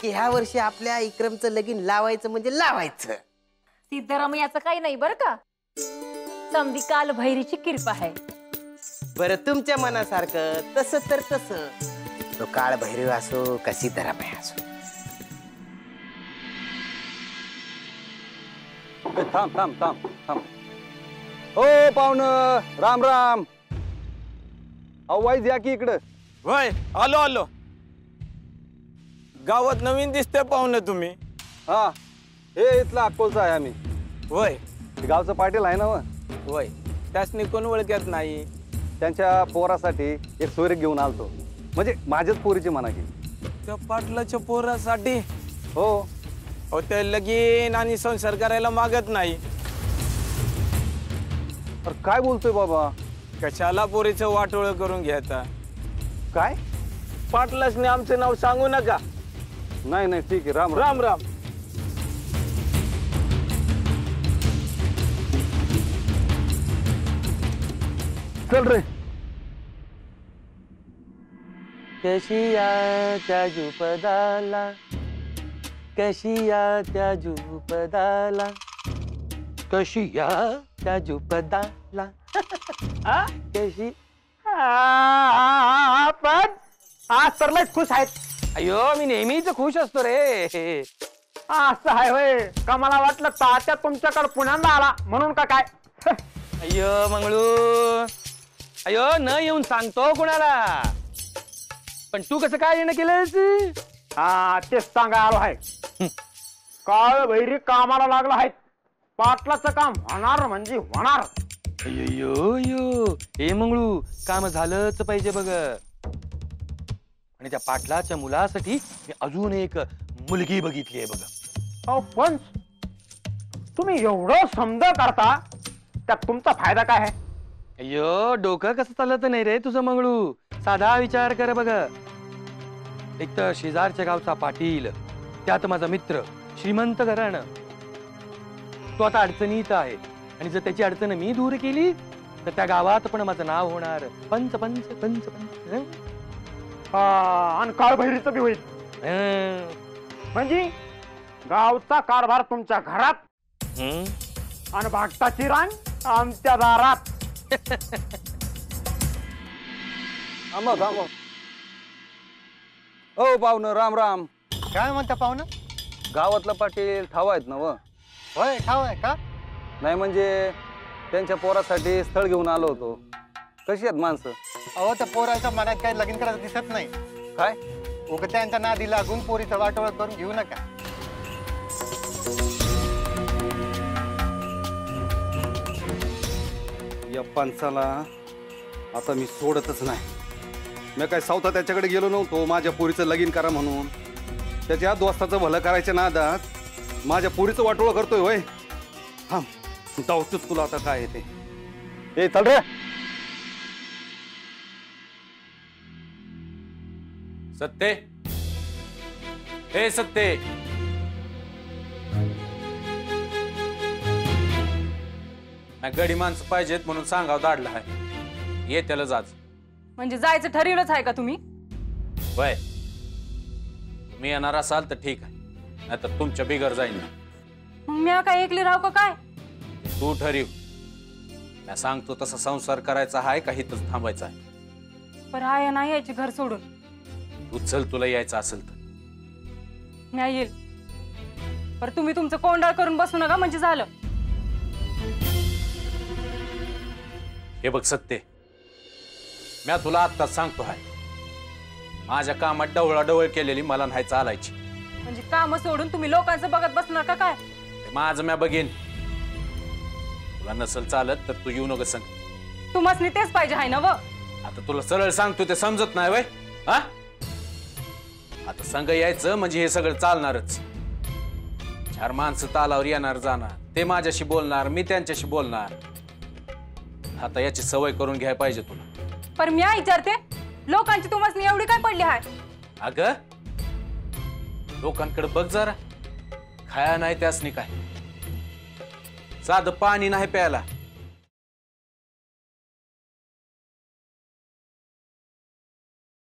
की ह्या वर्षी आपल्या इक्रमचं लगीन लावायचं म्हणजे लावायचं. सिद्धरामय्याचं काही नाही बरं का, समधी काल भैरीची कृपा आहे. बरं तुमच्या मनासारखं तसं तर तसं, तो काळ भैरव असो का सिद्धरामय्या असो. थांब थांब थांब थांब. हो पाहुणं, राम राम. अहो वाईज या की इकडं. वय आलो आलो. गावात नवीन दिसते पाहुणे तुम्ही. हा हे इथला अक्कोलचा आहे आम्ही. वय गावचं पाटील आहे ना व. वय त्यासनी कोण ओळखत नाही. त्यांच्या पोरासाठी एक सोयरीक घेऊन आलतो, म्हणजे माझ्याच पोरीची म्हणा की. त्या पाटलाच्या पोरासाठी? हो. हो ते लगीन आणि संसार करायला मागत नाही. अरे काय बोलतोय बाबा. कशाला पोरीचं वाटोळ करून घ्यायचा. काय पाटलासने आमचं नाव सांगू नका. नाही नाही ठीक आहे. राम राम राम. चल रे. कशिया त्या जुपदाला, कशिया त्या जुपदाला, कशिया त्या जुपदाला. कशी पण आज तर लय खुश आहेत. अयो मी नेहमीच खुश असतो रे. असं आहे होय का, मला वाटलं तात्या तुमच्याकडे पुण्यांदा आला म्हणून का काय. अयो मंगळू, अयो न येऊन सांगतो कुणाला, पण तू कसं काय येणं केलंस. हा तेच सांगा आलो आहे. काळ भैरी कामाला लागला आहे. पाटलाचं काम होणार म्हणजे होणार. अयो यो हे मंगळू, काम झालंच पाहिजे बघ. आणि त्या पाटलाच्या मुलासाठी मी अजून एक मुलगी बघितली आहे बघ. अहो पण तुम्ही एवढं समज करता, त्यात तुमचा फायदा काय आहे. अयो डोकं कसं चालत नाही रे तुझं मंगळू. साधा विचार कर बघ. एक तर शेजारच्या गावचा पाटील, त्यात माझा मित्र श्रीमंत घराणं. तो आता अडचणीत आहे, आणि जर त्याची अडचण मी दूर केली तर त्या गावात पण माझं नाव होणार पंच पंच पंच पंच. आणि काळ भैरीचं बी होईल. म्हणजे गावचा कारभार तुमच्या घरात आणि भागताची रांग आमच्या दारात. थांबा थांबा. हो पाहुणं, राम राम. काय म्हणता पाहुणं. गावातला पाटील ठाव आहेत ना व. होय ठाव आहे का. नाही म्हणजे त्यांच्या पोरासाठी स्थळ घेऊन आलो होतो. कशी आहेत माणसं. अहो त्या पोराच्या मनात काही लगीन करायचं दिसत नाही. काय उगा त्यांच्या नादी लागून पोरीचं वाटोळ करून घेऊ नका. या पंचाला आता मी सोडतच नाही. मी काय सावता त्याच्याकडे गेलो नव्हतो माझ्या पोरीचं लगीन करा म्हणून. त्याच्या दोस्ताचं भलं करायच्या नादात माझ्या पोरीचं वाटोळ करतोय. होय थांब दावतोच तुला आता काय ते. ए चल रे. सत्ते, हे सत्ते. गडी माणसं पाहिजेत म्हणून सांगाव दाडला आहे. ये त्याला जाच. म्हणजे जायचं ठरवलंच आहे का तुम्ही. वय मी येणार असाल तर ठीक आहे, नाहीतर तुमच्या बिगर जाईन ना. मग मी काय एकली राहू का काय. तू ठरीव. मी सांगतो तसा संसार करायचा आहे का इथंच थांबायचा आहे. पर हा या नाही यायची घर सोडून. तू चल, तुला यायचं असेल तर. नाही येईल. पर तुम्ही तुमचं कोंडाळ करून बसू नका म्हणजे झालं. हे बघ सत्ते, मी तुला आत्ताच सांगतो आहे, माझ्या कामात डवळाडवळ केलेली मला नाही चालायची. म्हणजे काम सोडून तुम्ही लोकांचं बघत बसणार का काय. माझं मी बघेन. तुला नसल चालत तर तू येऊ नको सांग. तुम्हाला तेच पाहिजे आहे ना व. आता तुला सरळ सांगतो ते समजत नाही वय. हा आता संग यायचं म्हणजे हे सगळं चालणारच. 4 माणसं तालावर येणार जाणार, ते माझ्याशी बोलणार, मी त्यांच्याशी बोलणार. आता याची सवय करून घ्यायला पाहिजे तुला. पर मी विचारते, लोकांची तुम्हाला एवढी काय पडली आहे. अगं लोकांकडे बघ जरा. खाया नाही त्यासनी काय, साधं पाणी नाही प्यायला.